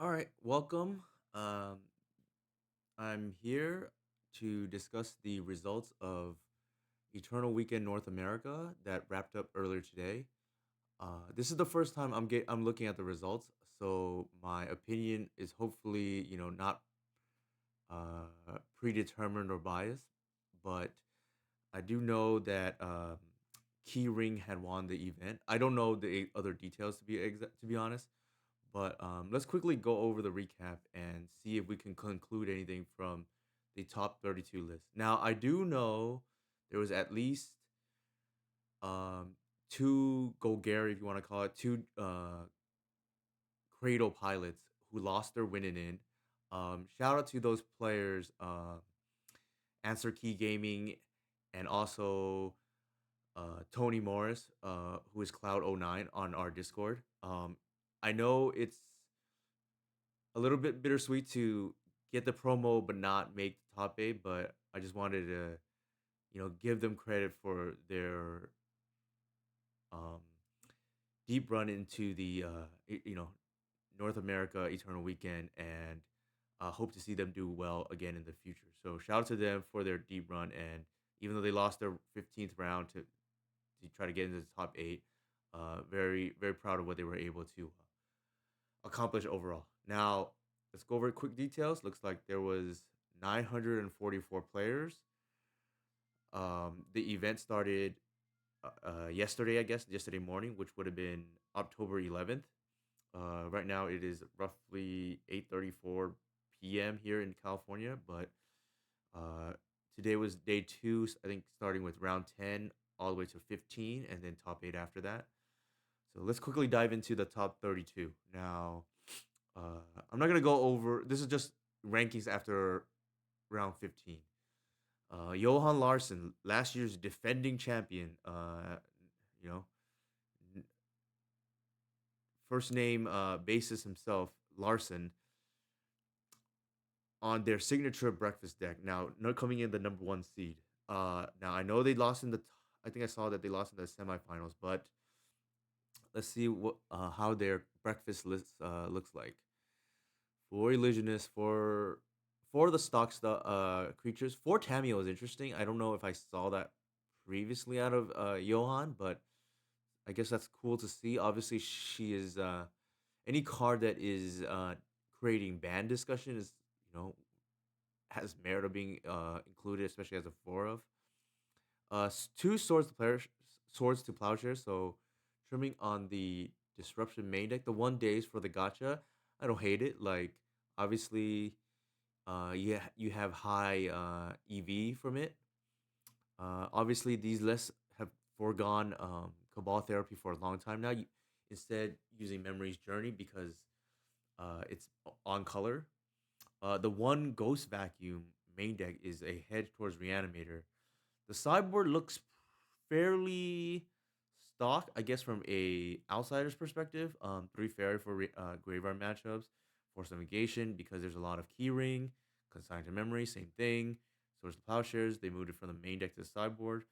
All right, welcome. Um, I'm here to discuss the results of Eternal Weekend North America that wrapped up earlier today. This is the first time I'm looking at the results, so my opinion is hopefully not predetermined or biased, but I do know that Keyring had won the event. I don't know the other details to be honest. But let's quickly go over the recap and see if we can conclude anything from the top 32 list. Now, I do know there was at least um, two Golgari, if you want to call it, two Cradle pilots who lost their winning in. Shout out to those players, Answer Key Gaming, and also Tony Morris, who is Cloud09 on our Discord. I know it's a little bit bittersweet to get the promo but not make the top eight, but I just wanted to, give them credit for their um, deep run into the, North America Eternal Weekend and hope to see them do well again in the future. So shout out to them for their deep run. And even though they lost their 15th round to try to get into the top eight, very, very proud of what they were able to accomplish overall. Now, let's go over quick details. Looks like there was 944 players. The event started yesterday, I guess, yesterday morning, which would have been October 11th. Right now, it is roughly 8:34 p.m. here in California, but uh, today was day two. I think starting with round 10 all the way to 15, and then top eight after that. So let's quickly dive into the top 32. Now, I'm not gonna go over. This is just rankings after round 15. Johan Larson, last year's defending champion. You know, first name basis himself, Larson, on their signature breakfast deck. Now, not coming in the number one seed. Now I know they lost in the. I think I saw that they lost in the semifinals, but let's see what how their breakfast list looks like. For illusionist, for the stock creatures, for Tamio is interesting. I don't know if I saw that previously out of Johan, but I guess that's cool to see. Obviously, she is any card that is creating ban discussion is has merit of being included, especially as a four of. Two swords to plowshares. So trimming on the disruption main deck. The 1 days for the gotcha. I don't hate it. Like obviously, yeah, you have high EV from it. Obviously, these lists have foregone Cabal therapy for a long time now. Instead, using Memory's Journey because it's on color. The one Ghost Vacuum main deck is a hedge towards Reanimator. The sideboard looks fairly stock, I guess, from a outsider's perspective. Three fairy for graveyard matchups, force of negation because there's a lot of keyring, consigned to memory, same thing. Source of plowshares, they moved it from the main deck to the sideboard.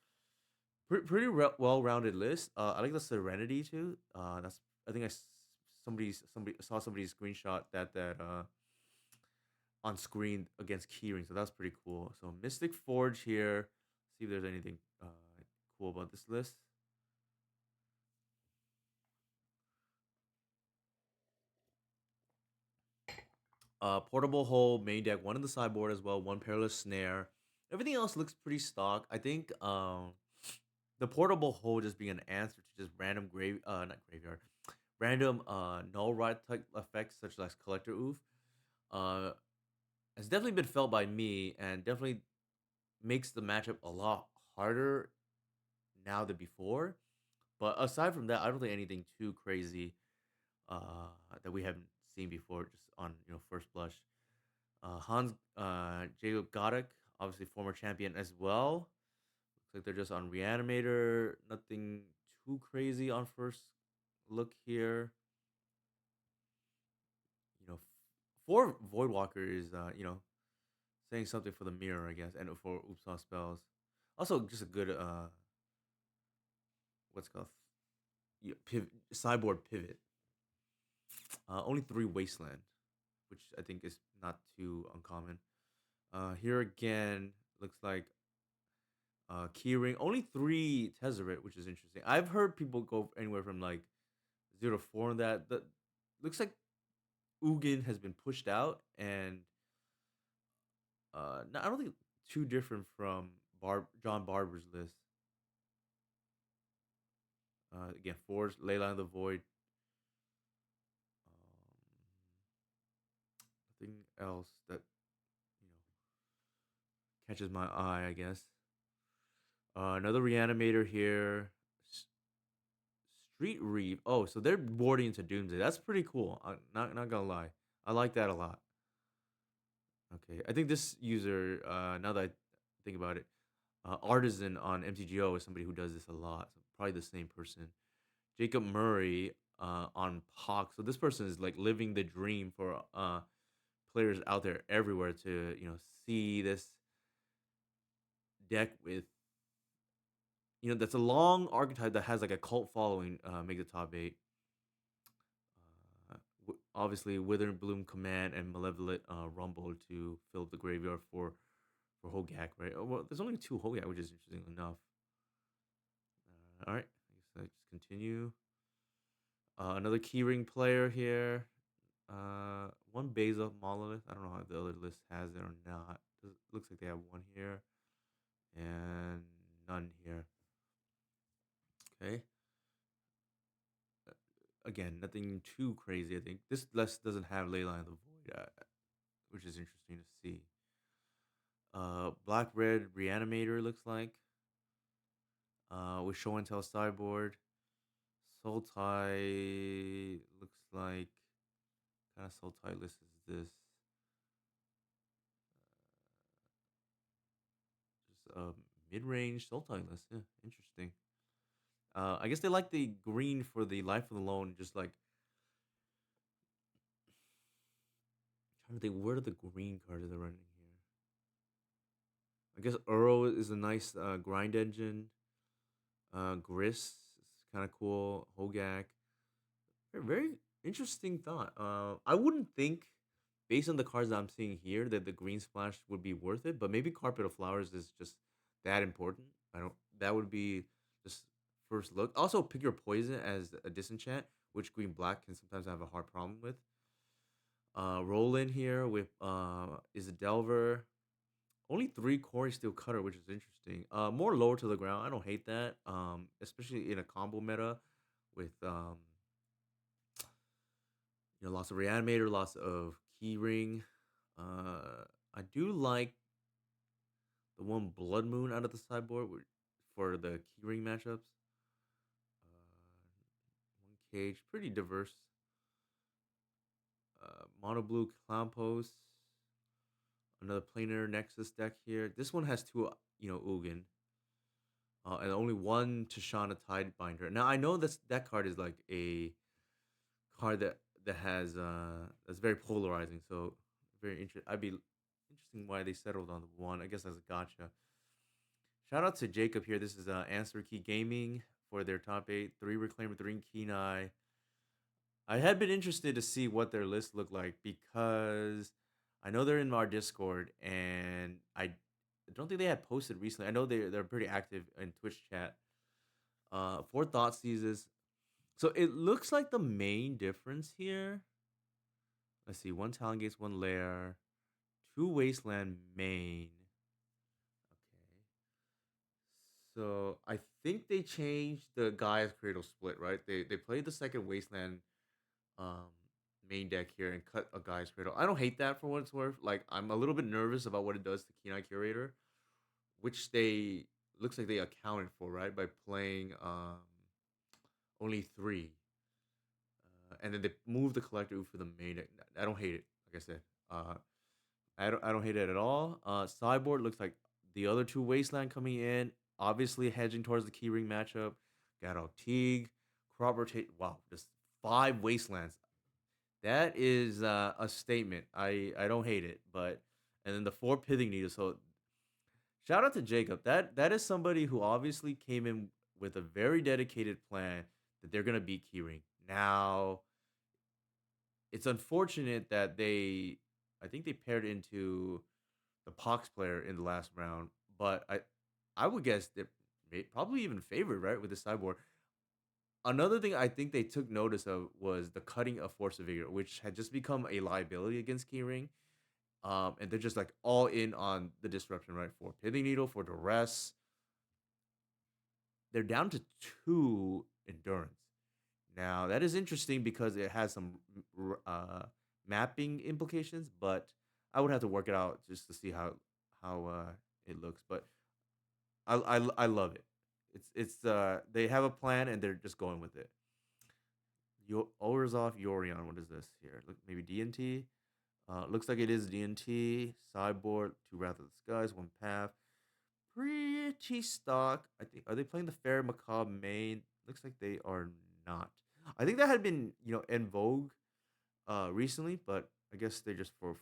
Pretty well-rounded list. I like the Serenity too. That's I think somebody saw somebody's screenshot that on screen against keyring, so that's pretty cool. So Mystic Forge here. See if there's anything cool about this list. Portable hole, main deck, one in the sideboard as well, one perilous snare. Everything else looks pretty stock. I think the portable hole just being an answer to just random not graveyard, random null right type effects such as collector oof. Uh has definitely been felt by me and definitely makes the matchup a lot harder now than before. But aside from that, I don't think anything too crazy that we haven't seen before, just on first blush. Hans Jacob Godek, obviously former champion as well. Looks like they're just on Reanimator. Nothing too crazy on first look here. You know, for Voidwalker is saying something for the mirror, I guess, and for Oopsaw spells. Also, just a good what's it called sideboard pivot. Only three wasteland. which I think is not too uncommon. Here again, looks like keyring only 3 Tezzeret, which is interesting. I've heard people go anywhere from like 0 to 4 on that. The looks like Ugin has been pushed out, and no, I don't think too different from John Barber's list. Again, Forge, Leyline of the Void. Nothing else that you know catches my eye, I guess. Another reanimator here. Street Reeve. Oh, so they're boarding into Doomsday. That's pretty cool. I'm not gonna lie. I like that a lot. Okay, I think this user. Now that I think about it, Artisan on MTGO is somebody who does this a lot. So probably the same person. Jacob Murray on POC. So this person is like living the dream for players out there everywhere to see this deck with that's a long archetype that has like a cult following. Make the top 8. Obviously, Withering Bloom Command and Malevolent Rumble to fill up the graveyard for Hogak, right? Oh, well, there's only 2 Hogak, which is interesting enough. All right, I guess I just continue. Another keyring player here. One Beza Monolith. I don't know how the other list has it or not. Looks like they have one here and none here. Okay. Again, nothing too crazy. I think this list doesn't have Leyline of the Void, which is interesting to see. Black Red Reanimator looks like. With Show and Tell sideboard. Soul Tie looks like. Kind of Soul Tie list is this? Just a mid range Soul Tie list. Yeah, interesting. I guess they like the green for the Life of the Loan. Just like trying to think, where are the green cards they're running here? I guess Uro is a nice grind engine. Gris is kind of cool. Hogak, very interesting thought. I wouldn't think, based on the cards that I'm seeing here, that the green splash would be worth it. But maybe Carpet of Flowers is just that important. I don't. That would be just first look. Also, pick your poison as a disenchant, which green black can sometimes have a hard problem with. Roll in here with is a Delver. Only 3 Quarry Steel Cutter, which is interesting. More lower to the ground. I don't hate that. Especially in a combo meta with lots of Reanimator, lots of Keyring. I do like the one Blood Moon out of the sideboard for the Keyring matchups. One Cage, pretty diverse. Mono Blue Clown Post. Another Planar Nexus deck here. This one has 2, Ugin. And only 1 Tashana Tidebinder. Now I know that card is like a card that has that's very polarizing. So very interesting. I'd be interesting why they settled on the 1. I guess as a gotcha. Shout out to Jacob here. This is Answer Key Gaming for their top 8. 3 Reclaimer, 3 Kenai. I had been interested to see what their list looked like because I know they're in our Discord and I don't think they had posted recently. I know they're pretty active in Twitch chat. 4 Thought Seizes. So it looks like the main difference here. Let's see, 1 Talon Gates, 1 Lair, 2 Wasteland main. Okay. So I think they changed the Gaia's Cradle split, right? They played the second Wasteland um main deck here and cut a Gaia's Cradle. I don't hate that for what it's worth. Like I'm a little bit nervous about what it does to Kenai Curator, which they looks like they accounted for, right? By playing only 3. And then they move the collector for the main deck. I don't hate it, like I said. I don't hate it at all. Sideboard looks like the other 2 Wasteland coming in, obviously hedging towards the keyring matchup. Got Teague, crop rotate. Wow, just 5 Wastelands. That is a statement. I don't hate it, but and then the 4 Pithing Needles. So shout out to Jacob. That is somebody who obviously came in with a very dedicated plan that they're gonna beat keyring. Now, It's unfortunate that I think they paired into the Pox player in the last round, but I would guess they're probably even favored, right, with the sideboard. Another thing I think they took notice of was the cutting of Force of Vigor, which had just become a liability against Keyring. And they're just like all in on the disruption, right? For Pithing Needle, for Duress. They're down to 2 endurance. Now, that is interesting because it has some mapping implications, but I would have to work it out just to see how it looks. But I love it. It's they have a plan and they're just going with it. Orzhov Yorion, what is this here? Look, maybe DNT. Looks like it is DNT. Sideboard, 2 Wrath of the Skies, 1 path. Pretty stock. I think, are they playing the Fair Macabre main? Looks like they are not. I think that had been in vogue recently, but I guess they just for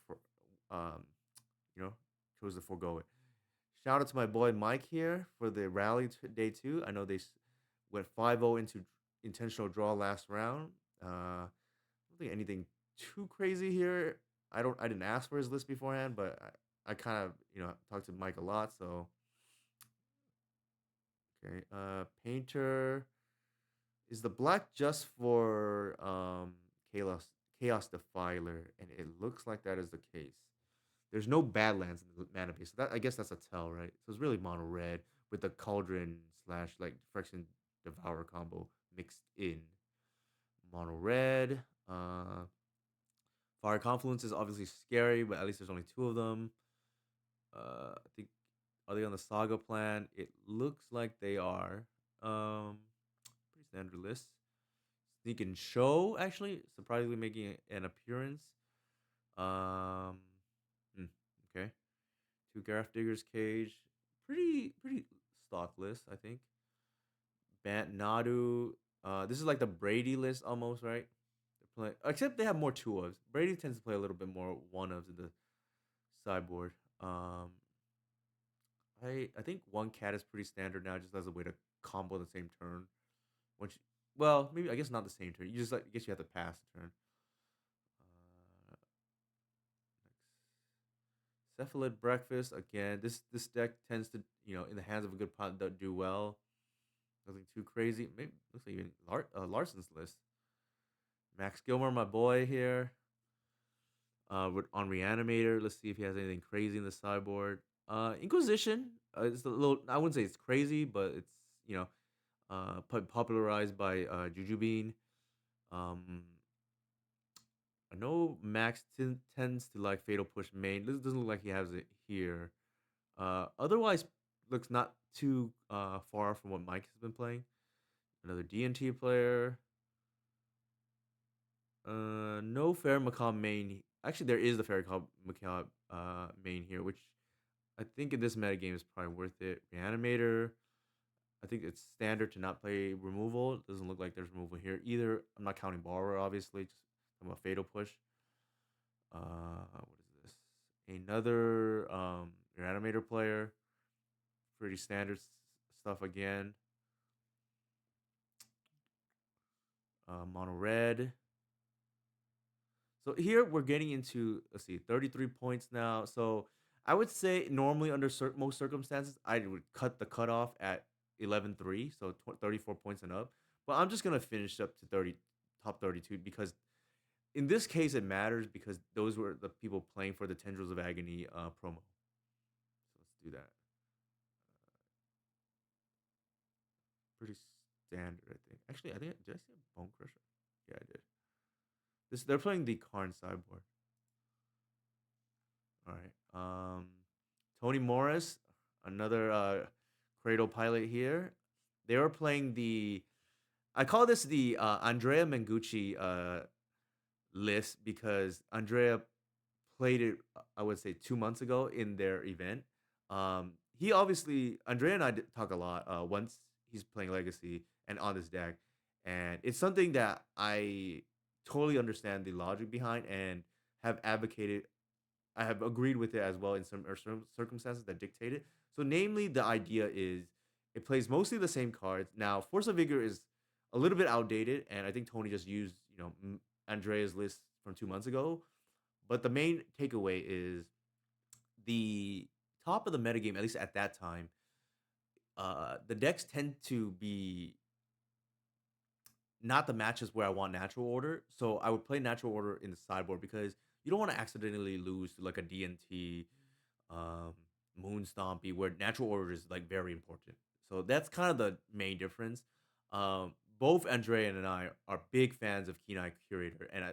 um you know chose to forego it. Shout out to my boy Mike here for the rally day 2. I know they went 5-0 into intentional draw last round. I don't think anything too crazy here. I didn't ask for his list beforehand, but I kind of talked to Mike a lot, so okay. Painter, is the black just for Chaos Defiler, and it looks like that is the case. There's no Badlands in the mana base, so that I guess that's a tell, right? So it's really mono red with the Cauldron slash like Friction Devour combo mixed in. Mono red. Fire Confluence is obviously scary, but at least there's only 2 of them. I think, are they on the Saga plan? It looks like they are. Pretty standard list. Sneak and Show actually surprisingly making an appearance. Um, hmm, okay. 2 Diggers Cage, pretty stock list, I think. Bant Nadu. This is like the Brady list almost, right? They're playing, except they have more 2 ofs. Brady tends to play a little bit more 1 ofs in the sideboard. Um, I think 1 cat is pretty standard now, just as a way to combo the same turn. Which, well, maybe I guess not the same turn. You just like I guess you have to pass the turn. Uh, Cephalid Breakfast again. This deck tends to in the hands of a good pot do well. Nothing too crazy. Maybe looks like even Larson's list. Max Gilmore, my boy here. On Reanimator, let's see if he has anything crazy in the sideboard. Inquisition. It's a little. I wouldn't say it's crazy, but it's you know, popularized by Jujubeen. Um, I know Max tends to like Fatal Push main. This doesn't look like he has it here. Otherwise, looks not too far from what Mike has been playing. Another DNT player. No Fair Macabre main. Actually, there is the Fair Macabre main here, which I think in this meta game is probably worth it. Reanimator. I think it's standard to not play removal. It doesn't look like there's removal here either. I'm not counting Borrower, obviously. Just talking about Fatal Push. What is this? Another Reanimator player. Pretty standard stuff again. Mono red. So here we're getting into, let's see, 33 points now. So I would say normally under most circumstances, I would cut the cutoff at 11-3, so 34 points and up. But I'm just gonna finish up to 30, top 32, because in this case it matters because those were the people playing for the Tendrils of Agony promo. So let's do that. Pretty standard, I think. Actually, I think did I see a Bone Crusher? Yeah, I did. They're playing the Karn sideboard. All right. Tony Morris, another Cradle pilot here. They were playing the. I call this the Andrea Mengucci list because Andrea played it. I would say 2 months ago in their event. He obviously Andrea and I talk a lot. Once he's playing Legacy and on this deck, and it's something that I totally understand the logic behind and have advocated. I have agreed with it as well in some circumstances that dictate it. So, namely, the idea is it plays mostly the same cards. Now, Force of Vigor is a little bit outdated, and I think Tony just used Andrea's list from 2 months ago. But the main takeaway is the top of the metagame, at least at that time, the decks tend to be not the matches where I want natural order. So I would play natural order in the sideboard because you don't want to accidentally lose to like a DNT, um, Moon Stompy, where natural order is like very important. So that's kind of the main difference. Both Andrea and I are big fans of Keen Eye Curator, and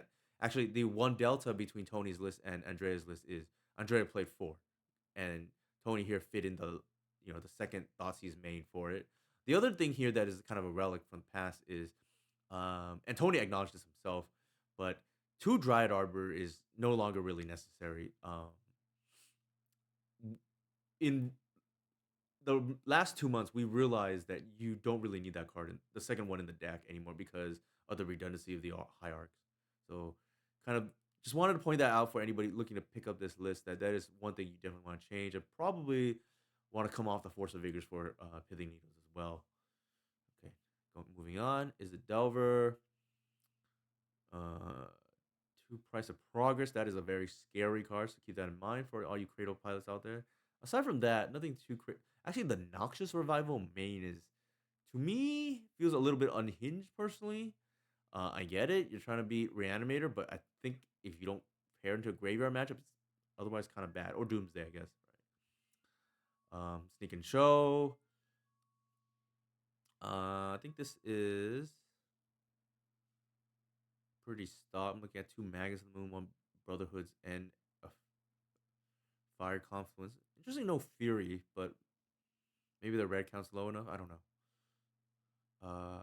actually the one delta between Tony's list and Andrea's list is Andrea played four, and Tony here fit in the the second Thoughtseize main for it. The other thing here that is kind of a relic from the past is and Tony acknowledged this himself, but two Dryad Arbor is no longer really necessary. In the last 2 months, we realized that you don't really need that card, in, the second one in the deck anymore because of the redundancy of the hierarchs. So, kind of just wanted to point that out for anybody looking to pick up this list. That is one thing you definitely want to change, and probably want to come off the Force of Vigors for Pithing Needles as well. Okay, moving on is the Delver. Uh, Two Price of Progress. That is a very scary card, so keep that in mind for all you Cradle pilots out there. Aside from that, nothing too crazy. Actually, the Noxious Revival main is, to me, feels a little bit unhinged personally. I get it. You're trying to beat Reanimator, but I think if you don't pair into a graveyard matchup, it's otherwise kind of bad. Or Doomsday, I guess. Right. Sneak and Show. I think this is pretty stock. I'm looking at two Magus of the Moon, one Brotherhoods, and a Fire Confluence. Interesting, no Fury, but maybe the red count's low enough. I don't know. Uh,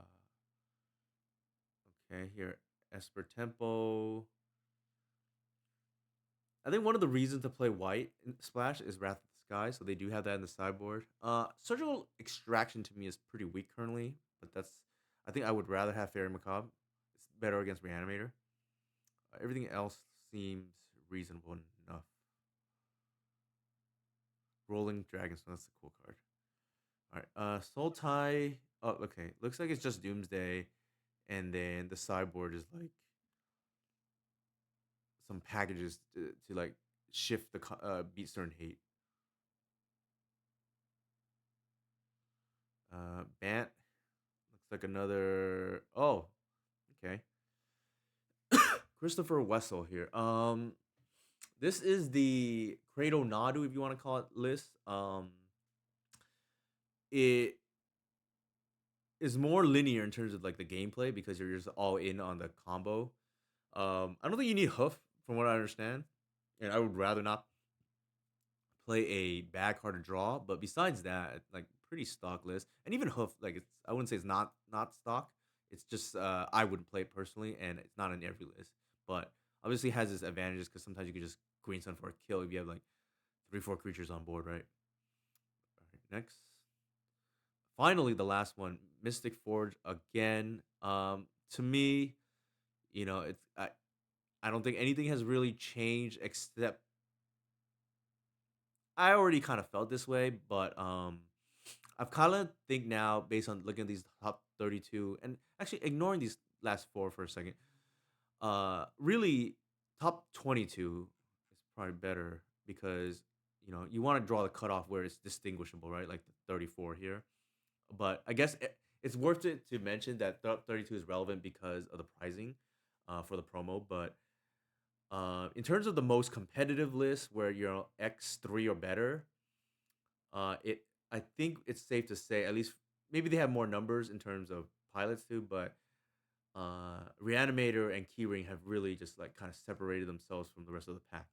okay, here Esper Tempo. I think one of the reasons to play white in Splash is Wrath of the Sky, so they do have that in the sideboard. Surgical Extraction to me is pretty weak currently, but that's I think I would rather have Fairy Macabre. It's better against Reanimator. Everything else seems reasonable enough. Rolling Dragons, that's a cool card. All right, Soul Tie. Oh, okay. Looks like it's just Doomsday, and then the sideboard is like some packages to like shift the beat certain hate. Bant looks like another. Oh, okay. Christopher Wessel here. This is the Cradle Nadu, if you want to call it, list. It is more linear in terms of like the gameplay because you're just all in on the combo. I don't think you need Hoof from what I understand, and I would rather not play a bad card to draw. But besides that, like pretty stock list, and even Hoof, like it's I wouldn't say it's not stock. It's just I wouldn't play it personally, and it's not in every list. But obviously has its advantages because sometimes you could just green sun for a kill if you have like 3 4 creatures on board, right? All right, next. Finally, the last one, Mystic Forge again. To me, it's I don't think anything has really changed except I already kind of felt this way, but I've kind of think now based on looking at these top 32 and actually ignoring these last four for a second. Really top 22 is probably better because you want to draw the cutoff where it's distinguishable, right? Like the 34 here. But I guess it's worth it to mention that 32 is relevant because of the pricing for the promo. But in terms of the most competitive list where you're X3 or better, it I think it's safe to say at least maybe they have more numbers in terms of pilots too, but Reanimator and Keyring have really just like kind of separated themselves from the rest of the pack.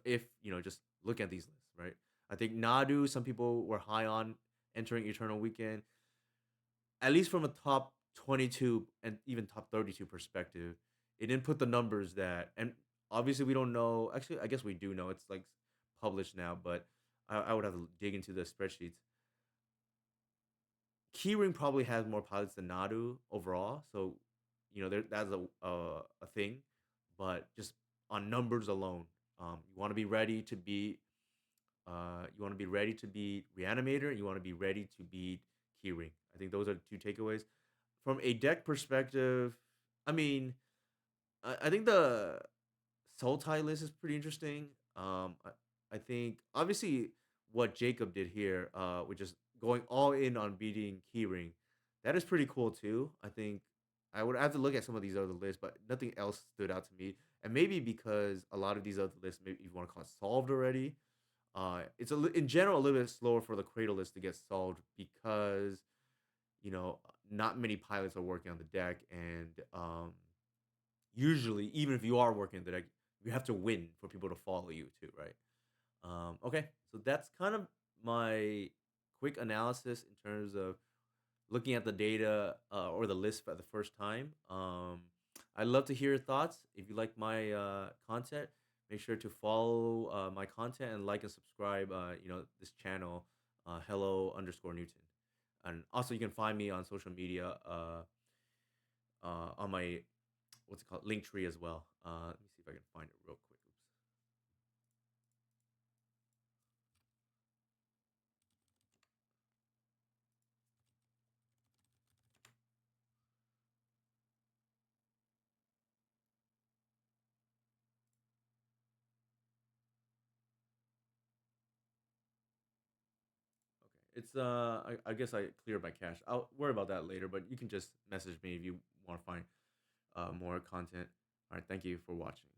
If just look at these lists, right? I think Nadu, some people were high on entering Eternal Weekend, at least from a top 22 and even top 32 perspective. It didn't put the numbers that, and obviously we don't know. Actually, I guess we do know. It's like published now, but I would have to dig into the spreadsheets. Keyring probably has more pilots than Nadu overall, so that's a thing. But just on numbers alone, you want to be ready to beat. You want to be ready to beat Reanimator. You want to be ready to beat Keyring. I think those are two takeaways. From a deck perspective, I mean, I think Soul tie list is pretty interesting. I think obviously what Jacob did here, which is going all in on beating Keyring, that is pretty cool too. I think I would have to look at some of these other lists, but nothing else stood out to me. And maybe because a lot of these other lists, maybe you want to call it solved already. It's in general a little bit slower for the Cradle list to get solved because you know not many pilots are working on the deck, and usually even if you are working the deck, you have to win for people to follow you too, right? Okay, so that's kind of my quick analysis in terms of looking at the data or the list for the first time. I'd love to hear your thoughts. If you like my content, make sure to follow my content and like and subscribe. This channel, hello underscore Newton, and also you can find me on social media on my what's it called link tree as well. Let me see if I can find it real quick. Oops. Okay, it's I guess I cleared my cache. I'll worry about that later, but you can just message me if you want to find more content. All right, thank you for watching.